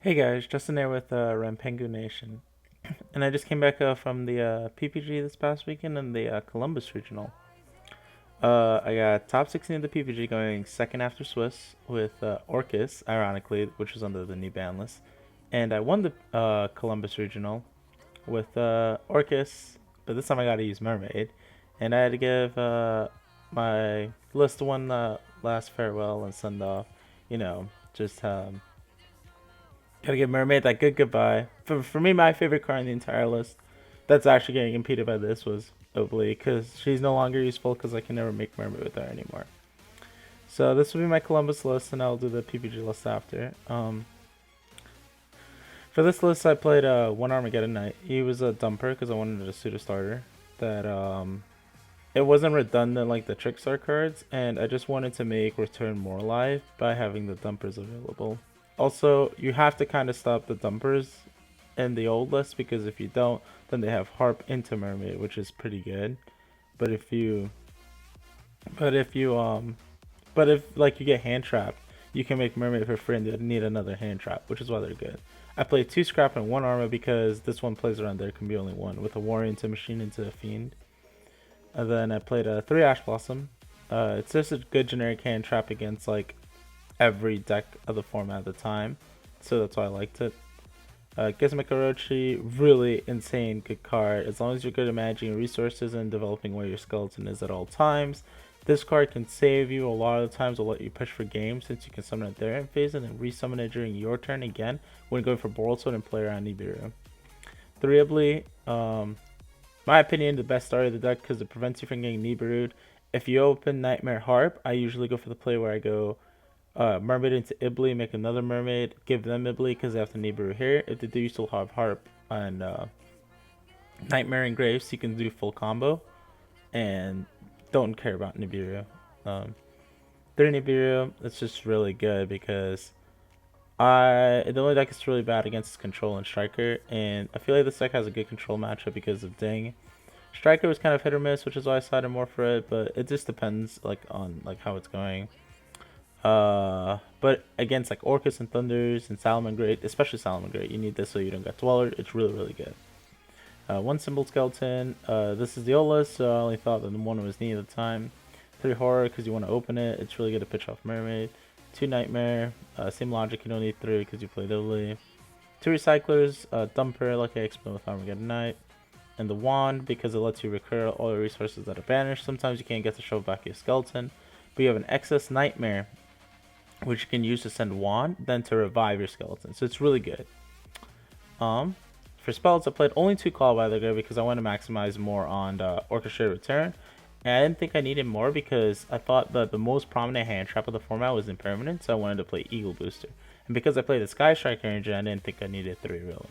Hey guys, Justin there with Rampengu Nation, and I just came back from the PPG this past weekend in the Columbus Regional. I got top 16 of the PPG going second after Swiss with Orcus, ironically, which was under the new ban list, and I won the Columbus Regional with Orcus, but this time I got to use Mermaid, and I had to give my list one last farewell and send off, just gotta give Mermaid that good goodbye. For me, my favorite car on the entire list that's actually getting impeded by this was Oakley, because she's no longer useful because I can never make Mermaid with her anymore. So this will be my Columbus list, and I'll do the PPG list after. For this list, I played one Armageddon Knight. He was a dumper because I wanted to suit a starter that it wasn't redundant like the Trickstar cards, and I just wanted to make Return more alive by having the dumpers available. Also, you have to kind of stop the dumpers in the old list because if you don't, then they have Harp into Mermaid, which is pretty good. But if you, but if you, but if like you get hand trapped, you can make Mermaid for free and they need another hand trap, which is why they're good. I played two scrap and one armor because this one plays around there can be only one with a warrior into machine into a fiend. And then I played a three Ash Blossom. It's just a good generic hand trap against like every deck of the format at the time, so that's why I liked it. Gizmo Orochi, really insane good card. As long as you're good at managing your resources and developing where your skeleton is at all times, this card can save you a lot of the times. Will let you push for game since you can summon it there in phase and then resummon it during your turn again when going for Borrelsword and play around Nibiru. Threeably, my opinion, the best start of the deck because it prevents you from getting Nibiru'd. If you open Nightmare Harp, I usually go for the play where I go Mermaid into Ibli, make another Mermaid, give them Ibli because they have to Nibiru here. If they do, you still have Harp and Nightmare and Graves, you can do full combo and don't care about Nibiru. Um, 3 Nibiru, it's just really good because the only deck that's really bad against is Control and Striker, and I feel like this deck has a good Control matchup because of Ding. Striker was kind of hit or miss, which is why I sided more for it, but it just depends like on like how it's going. But against like Orcus and Thunders and Salamangreat, especially Salamangreat, you need this so you don't get Dweller. It's really, really good. One Symbol Skeleton. This is the old list, so I only thought that one was needed at the time. 3 Horror because you want to open it. It's really good to pitch off Mermaid. 2 Nightmare. Same logic, you don't need 3 because you play Lily. 2 Recyclers. Dumper, like I explained with Armageddon Knight. And the Wand because it lets you recur all your resources that are banished. Sometimes you can't get to show back your skeleton, but you have an excess Nightmare which you can use to send Wand, then to revive your skeleton. So it's really good. Um, for spells, I played only 2 Call by the Grave because I want to maximize more on the Orchestrated Return. And I didn't think I needed more because I thought that the most prominent hand trap of the format was Impermanent, so I wanted to play Eagle Booster. And because I played the Sky Striker engine, I didn't think I needed 3 really.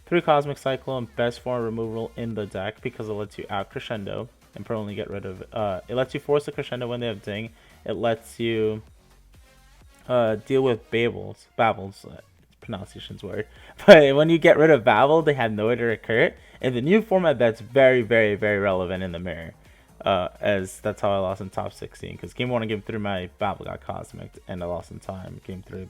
3 Cosmic Cyclone, best form removal in the deck because it lets you out Crescendo and permanently get rid of it. It lets you force a Crescendo when they have Ding. It lets you deal with Babbles. Pronunciation's weird. But when you get rid of Babel, they have nowhere to recur. In the new format, that's very, very, very relevant in the mirror. As that's how I lost in top 16. Because game 1 and game 3, my Babel got Cosmic, and I lost in time game 3.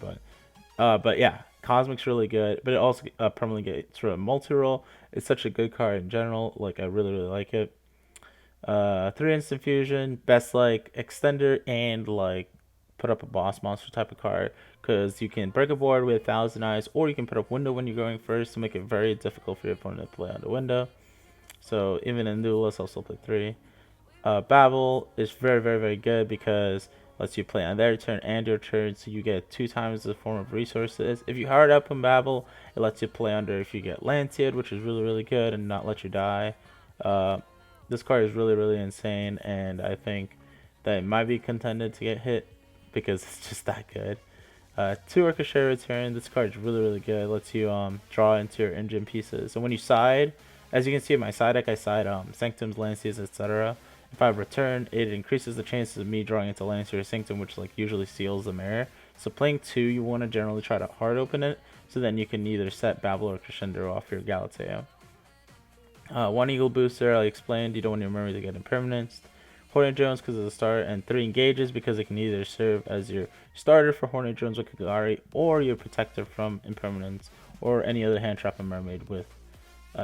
But yeah, Cosmic's really good. But it also permanently gets rid of multi-roll. It's such a good card in general. Like, I really, really like it. 3 instant fusion, best like extender and like put up a boss monster type of card because you can break a board with Thousand Eyes, or you can put up window when you're going first to make it very difficult for your opponent to play on the window. So even in duelist, I'll still play 3. Babel is very, very, very good because it lets you play on their turn and your turn, so you get 2 times the form of resources. If you hard up in Babel, it lets you play under if you get Lanced, which is really, really good and not let you die. Uh, this card is really, really insane, and I think that it might be contended to get hit because it's just that good. 2 Ricochet Return. This card is really, really good. It lets you draw into your engine pieces. And when you side, as you can see in my side deck, I side Sanctums, Lanciers, etc. If I return, it increases the chances of me drawing into Lancer or Sanctum, which like usually seals the mirror. So playing 2, you want to generally try to hard open it, so then you can either set Babel or Crescendo off your Galateo. 1 Eagle Booster, I explained, you don't want your memory to get impermanence. Hornet Jones because of the starter, and 3 engages because it can either serve as your starter for Hornet Jones with Kagari or your protector from impermanence or any other hand trap and Mermaid with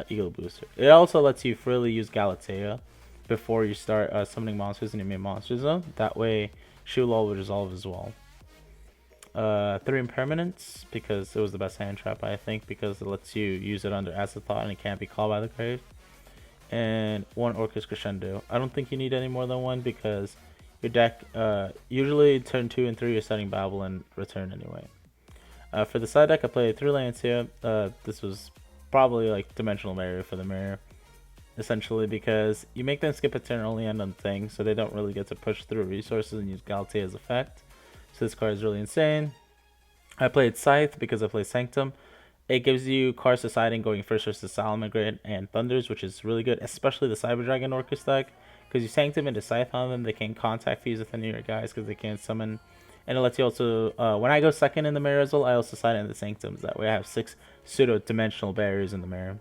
Eagle Booster. It also lets you freely use Galatea before you start summoning monsters in your main monster zone. That way, Shulol will resolve as well. 3 impermanence because it was the best hand trap, I think, because it lets you use it under Acid Thought and it can't be called by the grave. And 1 Orcus Crescendo. I don't think you need any more than 1 because your deck, usually turn 2 and 3 you're setting Babel and return anyway. For the side deck, I played 3 lands here. This was probably like dimensional barrier for the mirror, essentially, because you make them skip a turn only end on things, so they don't really get to push through resources and use Galatea's effect. So this card is really insane. I played Scythe because I played Sanctum. It gives you cards deciding going first versus Salamangreat and Thunders, which is really good, especially the Cyber Dragon Orcust deck, because you Sanctum into Scythe on them, they can contact fuse with any of your guys because they can't summon. And it lets you also, when I go second in the mirror as well, I also side in the Sanctums. That way I have 6 pseudo-dimensional barriers in the mirror.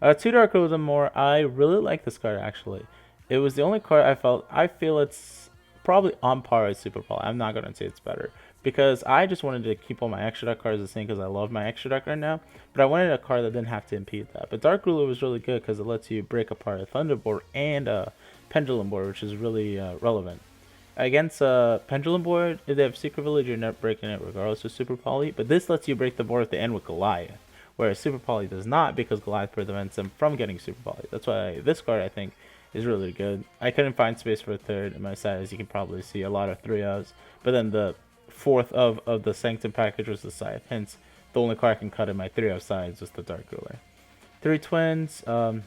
2 Dark Rose and more. I really like this card, actually. It was the only card I feel it's probably on par with Super Poly. I'm not going to say it's better, because I just wanted to keep all my extra deck cards the same because I love my extra deck right now. But I wanted a card that didn't have to impede that. But Dark Ruler was really good because it lets you break apart a Thunderboard and a Pendulum Board, which is really relevant. Against Pendulum Board, if they have Secret Village, you're not breaking it regardless of Super Poly. But this lets you break the board at the end with Goliath, whereas Super Poly does not because Goliath prevents them from getting Super Poly. That's why this card, I think, is really good. I couldn't find space for a third in my set, as you can probably see, a lot of 3-0s. But then the fourth of the Sanctum package was the Scythe. Hence, the only card I can cut in my 3-0 sides was the Dark Ruler. 3 Twins, better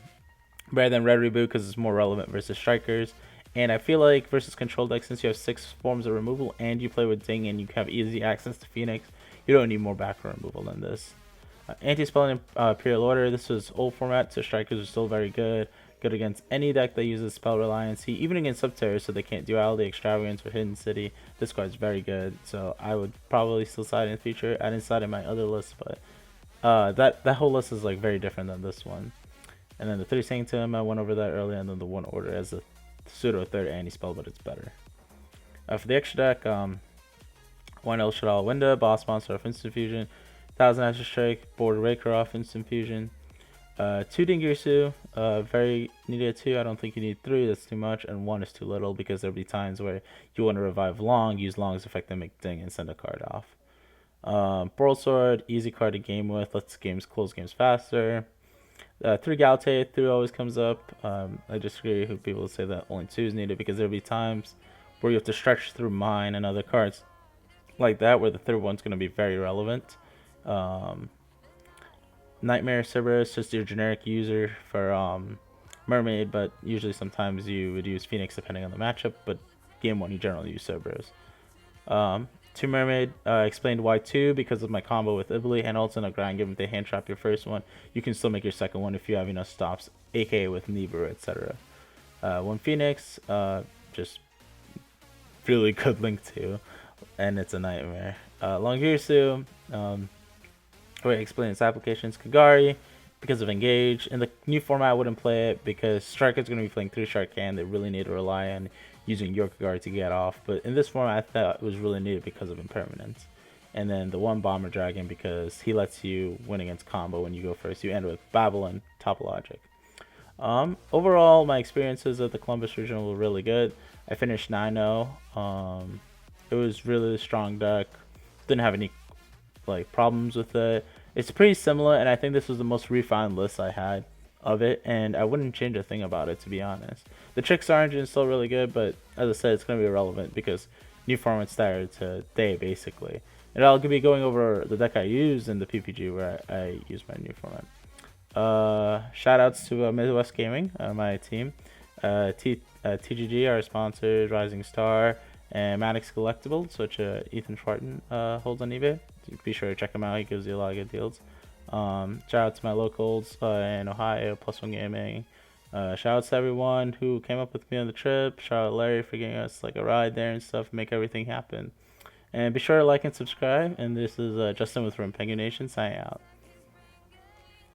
than Red Reboot because it's more relevant versus Strikers. And I feel like versus Control deck, since you have 6 forms of removal and you play with Ding and you have easy access to Phoenix, you don't need more back row removal than this. Anti-Spell and Imperial Order, this was old format, so Strikers are still very good. Good against any deck that uses Spell Reliance, even against Subterror, so they can't Duality, Extravagance, or Hidden City. This card's very good, so I would probably still side in the future. I didn't side in my other list, but that whole list is like very different than this one. And then the 3 Sanctum, I went over that earlier, and then the 1 Order as a pseudo third anti-spell, but it's better. For the extra deck, 1 El Shaddai Winda, Boss Monster off Instant Fusion, 1000 Astral Strike, Board Raker off Instant Fusion, 2 Dingirsu, very needed 2. I don't think you need 3, that's too much, and 1 is too little because there'll be times where you want to revive Long, use Long's effect to make Ding and send a card off. Pearl Sword, easy card to game with, lets games close games faster. 3 Galatea, 3 always comes up. I disagree with people who say that only 2 is needed because there'll be times where you have to stretch through mine and other cards like that where the 3rd one's going to be very relevant. Nightmare Cerberus, just your generic user for Mermaid, but usually sometimes you would use Phoenix depending on the matchup, but game 1 you generally use Cerberus. 2 Mermaid, explained why 2 because of my combo with Ibli, and also in a grind given they hand trap your first one, you can still make your second one if you have enough stops, aka with Nibiru, etc. 1 Phoenix, just really good link to, and it's a nightmare. Longirsu, explain its applications. Kagari, because of Engage. In the new format, I wouldn't play it because Striker's going to be playing 3 Sharkan. They really need to rely on using your Kagari to get off. But in this format, I thought it was really needed because of Impermanence. And then the 1 Bomber Dragon because he lets you win against combo when you go first. You end with Babel and Topologic. Overall, my experiences at the Columbus Regional were really good. I finished 9-0. It was really a strong deck. Didn't have any problems with it. It's pretty similar, and I think this was the most refined list I had of it, and I wouldn't change a thing about it, to be honest. The Trickstar engine is still really good, but as I said, it's going to be irrelevant because new format started today, basically. And I'll be going over the deck I used in the PPG where I use my new format. Shoutouts to Midwest Gaming, my team. TGG, our sponsors, Rising Star, and Maddox Collectibles, which Ethan Schwarten holds on eBay. Be sure to check him out. He gives you a lot of good deals. Shout out to my locals in Ohio, Plus One Gaming. Shout out to everyone who came up with me on the trip. Shout out to Larry for giving us a ride there and stuff, make everything happen. And be sure to like and subscribe. And this is Justin with Rampengu Nation signing out.